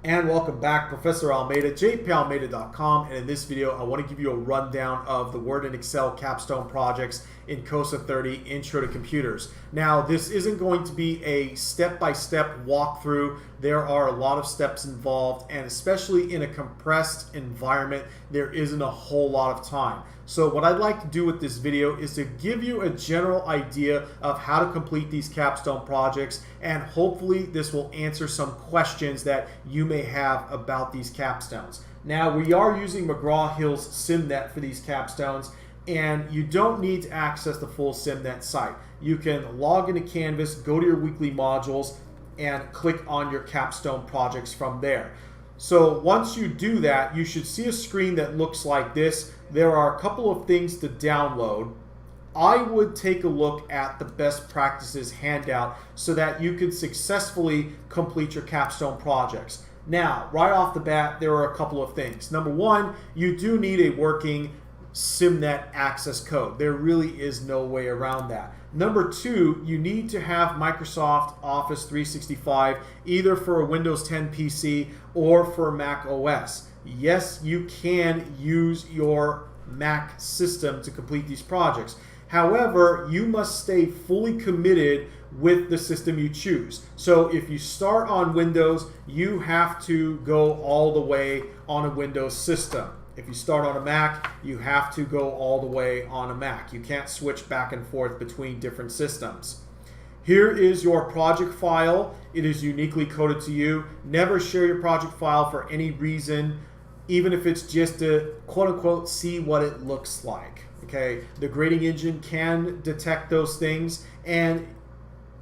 And welcome back, Professor Almeida, jpalmeida.com, and in this video I want to give you a rundown of the Word and Excel capstone projects in COSA 30 Intro to Computers. Now, this isn't going to be a step-by-step walkthrough. There are a lot of steps involved, and especially in a compressed environment, there isn't a whole lot of time. So what I'd like to do with this video is to give you a general idea of how to complete these capstone projects, and hopefully this will answer some questions that you may have about these capstones. Now, we are using McGraw-Hill's SimNet for these capstones, and you don't need to access the full SimNet site. You can log into Canvas, go to your weekly modules, and click on your capstone projects from there. So once you do that, you should see a screen that looks like this. There are a couple of things to download. I would take a look at the best practices handout so that you can successfully complete your capstone projects. Now, right off the bat, there are a couple of things. Number one, you do need a working SimNet access code. There really is no way around that. Number two, you need to have Microsoft Office 365 either for a Windows 10 PC or for Mac OS. Yes, you can use your Mac system to complete these projects. However, you must stay fully committed with the system you choose. So if you start on Windows, you have to go all the way on a Windows system. If you start on a Mac, you have to go all the way on a Mac. You can't switch back and forth between different systems. Here is your project file. It is uniquely coded to you. Never share your project file for any reason, even if it's just to quote-unquote see what it looks like. Okay, the grading engine can detect those things, and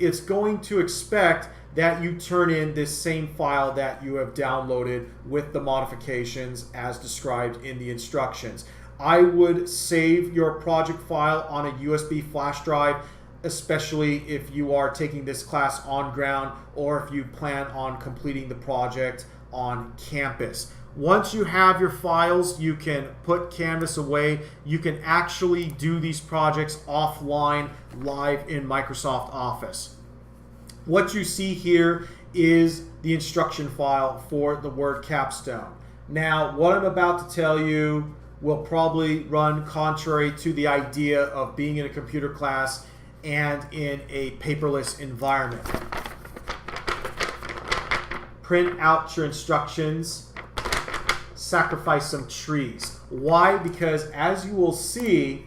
it's going to expect that you turn in this same file that you have downloaded with the modifications as described in the instructions. I would save your project file on a USB flash drive, especially if you are taking this class on ground or if you plan on completing the project on campus. Once you have your files, you can put Canvas away. You can actually do these projects offline, live in Microsoft Office. What you see here is the instruction file for the Word capstone. Now, what I'm about to tell you will probably run contrary to the idea of being in a computer class and in a paperless environment. Print out your instructions. Sacrifice some trees. Why? Because as you will see,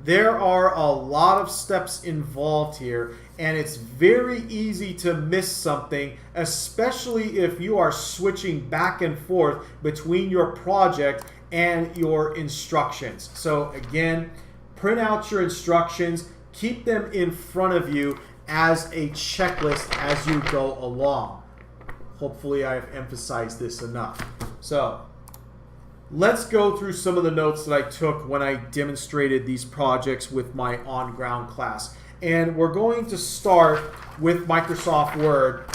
there are a lot of steps involved here, and it's very easy to miss something, especially if you are switching back and forth between your project and your instructions. So again, print out your instructions, keep them in front of you as a checklist as you go along. Hopefully I've emphasized this enough. So let's go through some of the notes that I took when I demonstrated these projects with my on-ground class. And we're going to start with Microsoft Word,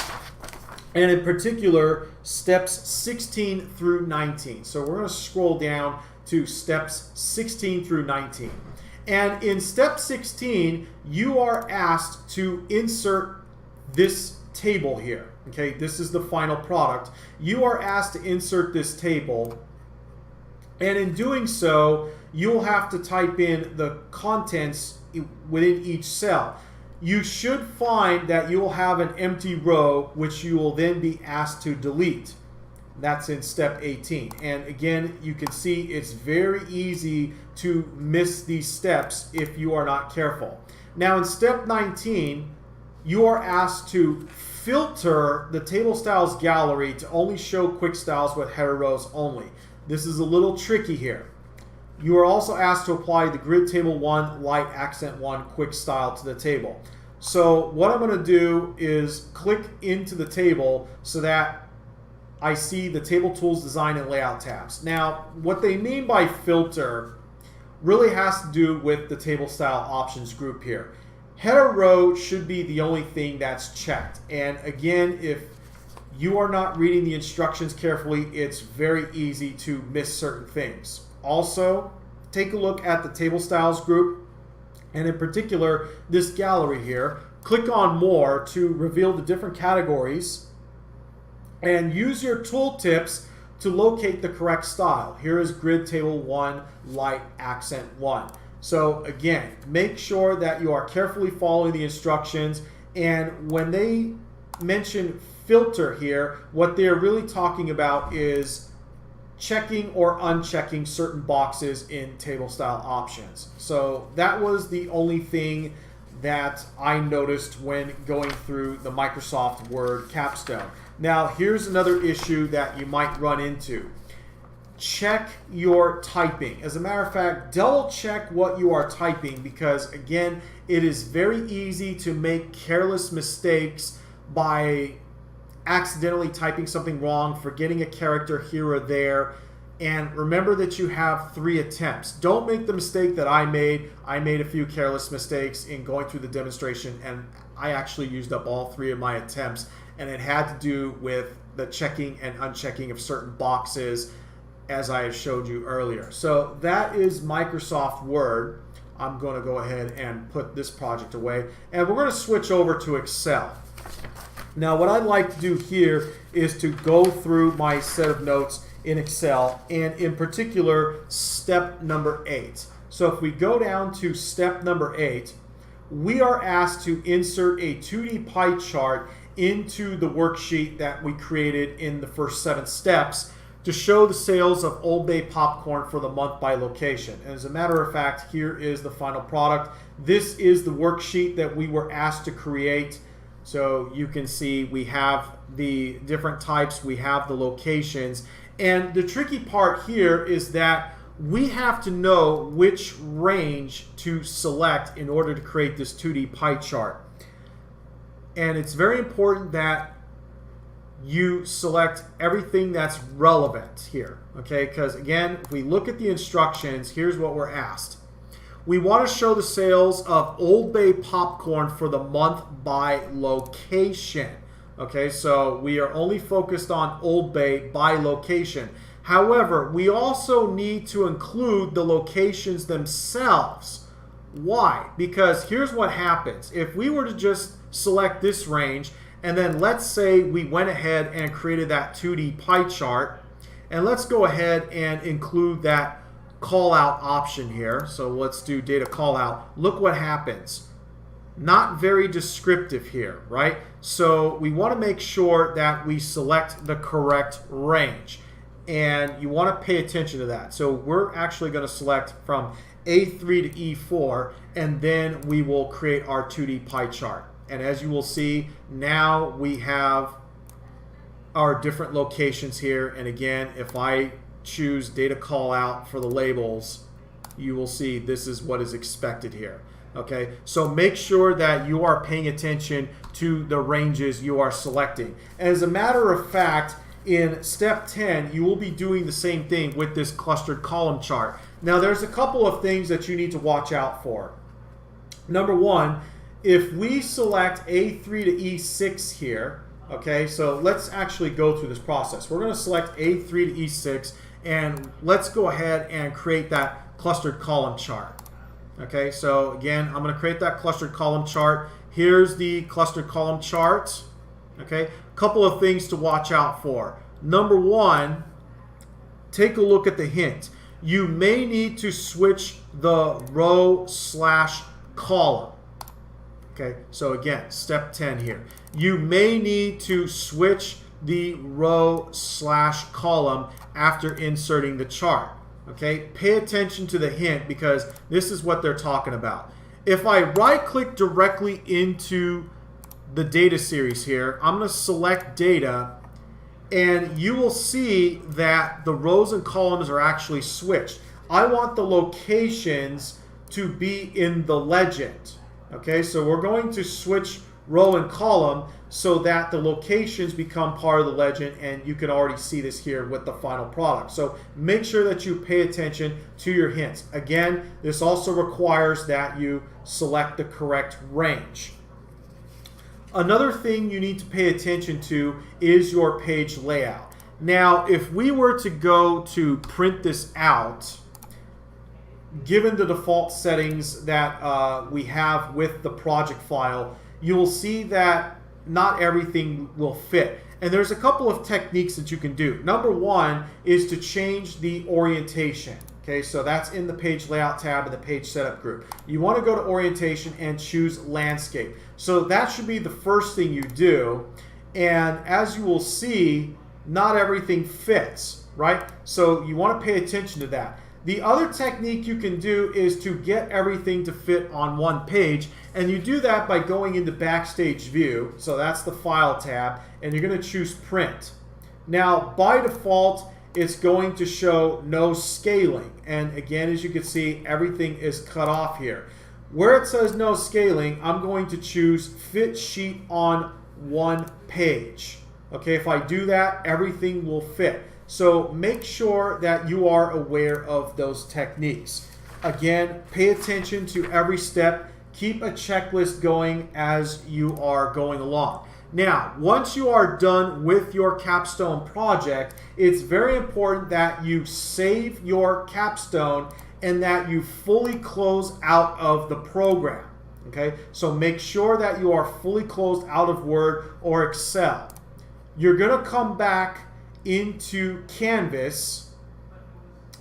and in particular, steps 16 through 19. So we're going to scroll down to steps 16 through 19. And in step 16, you are asked to insert this table here. Okay, this is the final product. You are asked to insert this table, and in doing so, you'll have to type in the contents within each cell. You should find that you will have an empty row, which you will then be asked to delete. That's in step 18. And again, you can see it's very easy to miss these steps if you are not careful. Now in step 19, you are asked to filter the table styles gallery to only show quick styles with header rows only. This is a little tricky here. You are also asked to apply the grid table 1, light accent 1 quick style to the table. So what I'm going to do is click into the table so that I see the table tools, design, and layout tabs. Now, what they mean by filter really has to do with the table style options group here. Header row should be the only thing that's checked. And again, if you are not reading the instructions carefully, it's very easy to miss certain things. Also, take a look at the table styles group, and in particular, this gallery here. Click on more to reveal the different categories and use your tooltips to locate the correct style. Here is grid table 1, light accent 1. So again, make sure that you are carefully following the instructions, and when they mention filter here, what they're really talking about is checking or unchecking certain boxes in table style options. So that was the only thing that I noticed when going through the Microsoft Word Capstone. Now, here's another issue that you might run into. Check your typing. As a matter of fact, double check what you are typing, because again, it is very easy to make careless mistakes by accidentally typing something wrong, forgetting a character here or there. And remember that you have 3 attempts. Don't make the mistake that I made. I made a few careless mistakes in going through the demonstration, and I actually used up all 3 of my attempts, and it had to do with the checking and unchecking of certain boxes, as I showed you earlier. So that is Microsoft Word. I'm going to go ahead and put this project away, and we're going to switch over to Excel. Now, what I'd like to do here is to go through my set of notes in Excel, and in particular, step number 8. So if we go down to step number 8, we are asked to insert a 2D pie chart into the worksheet that we created in the first 7 steps to show the sales of Old Bay popcorn for the month by location. And as a matter of fact, here is the final product. This is the worksheet that we were asked to create. So you can see we have the different types, we have the locations, and the tricky part here is that we have to know which range to select in order to create this 2D pie chart. And it's very important that you select everything that's relevant here, okay? Because again, if we look at the instructions, here's what we're asked. We want to show the sales of Old Bay popcorn for the month by location. Okay, so we are only focused on Old Bay by location. However, we also need to include the locations themselves. Why? Because here's what happens. If we were to just select this range, and then let's say we went ahead and created that 2D pie chart, and let's go ahead and include that call out option here. So let's do data call out. Look what happens. Not very descriptive here, right? So we want to make sure that we select the correct range, and you want to pay attention to that. So we're actually going to select from A3 to E4, and then we will create our 2D pie chart. And as you will see, now we have our different locations here. And again, if I choose data call out for the labels, you will see this is what is expected here. Okay, so make sure that you are paying attention to the ranges you are selecting. As a matter of fact, in step 10, you will be doing the same thing with this clustered column chart. Now, there's a couple of things that you need to watch out for. Number one, if we select A3 to E6 here, okay, so let's actually go through this process. We're going to select A3 to E6, and let's go ahead and create that clustered column chart. Okay, so again, I'm going to create that clustered column chart. Here's the clustered column chart. Okay, a couple of things to watch out for. Number one, take a look at the hint. You may need to switch the row/column. Okay, so again, step 10 here. You may need to switch the row/column after inserting the chart. Okay, pay attention to the hint, because this is what they're talking about. If I right-click directly into the data series here, I'm going to select data, and you will see that the rows and columns are actually switched. I want the locations to be in the legend. Okay, so we're going to switch row and column so that the locations become part of the legend, and you can already see this here with the final product. So make sure that you pay attention to your hints. Again, this also requires that you select the correct range. Another thing you need to pay attention to is your page layout. Now, if we were to go to print this out, given the default settings that we have with the project file, you will see that not everything will fit. And there's a couple of techniques that you can do. Number one is to change the orientation. Okay, so that's in the page layout tab in the page setup group. You want to go to orientation and choose landscape. So that should be the first thing you do. And as you will see, not everything fits, right? So you want to pay attention to that. The other technique you can do is to get everything to fit on one page, and you do that by going into Backstage View. So that's the File tab, and you're going to choose Print. Now, by default, it's going to show no scaling. And again, as you can see, everything is cut off here. Where it says no scaling, I'm going to choose Fit Sheet on one page. Okay, if I do that, everything will fit. So make sure that you are aware of those techniques. Again, pay attention to every step. Keep a checklist going as you are going along. Now, once you are done with your capstone project, it's very important that you save your capstone and that you fully close out of the program. Okay, so make sure that you are fully closed out of Word or Excel. You're going to come back into Canvas.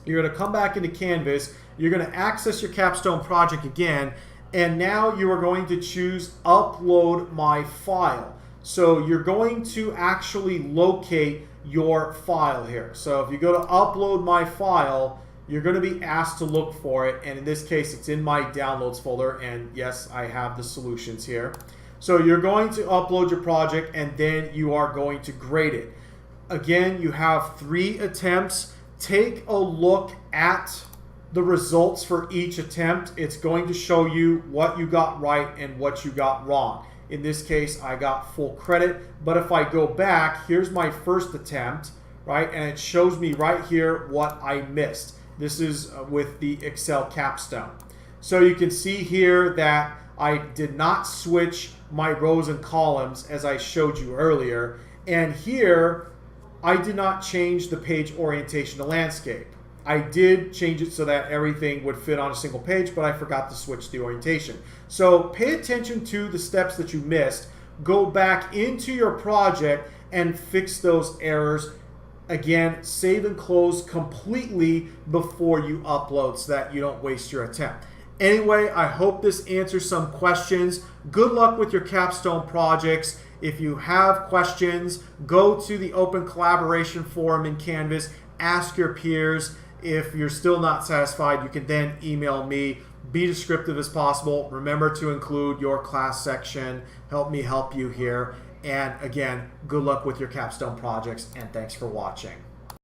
You're going to come back into Canvas. You're going to access your capstone project again, and now you are going to choose Upload My File. So you're going to actually locate your file here. So if you go to Upload My File, you're going to be asked to look for it, and in this case it's in my downloads folder, and yes, I have the solutions here. So you're going to upload your project, and then you are going to grade it. Again, you have 3 attempts. Take a look at the results for each attempt. It's going to show you what you got right and what you got wrong. In this case, I got full credit, but if I go back, here's my first attempt, right? And it shows me right here what I missed. This is with the Excel capstone. So you can see here that I did not switch my rows and columns as I showed you earlier. And here, I did not change the page orientation to landscape. I did change it so that everything would fit on a single page, but I forgot to switch the orientation. So pay attention to the steps that you missed. Go back into your project and fix those errors. Again, save and close completely before you upload so that you don't waste your attempt. Anyway, I hope this answers some questions. Good luck with your capstone projects. If you have questions, go to the Open Collaboration Forum in Canvas, ask your peers. If you're still not satisfied, you can then email me. Be descriptive as possible. Remember to include your class section. Help me help you here. And again, good luck with your capstone projects, and thanks for watching.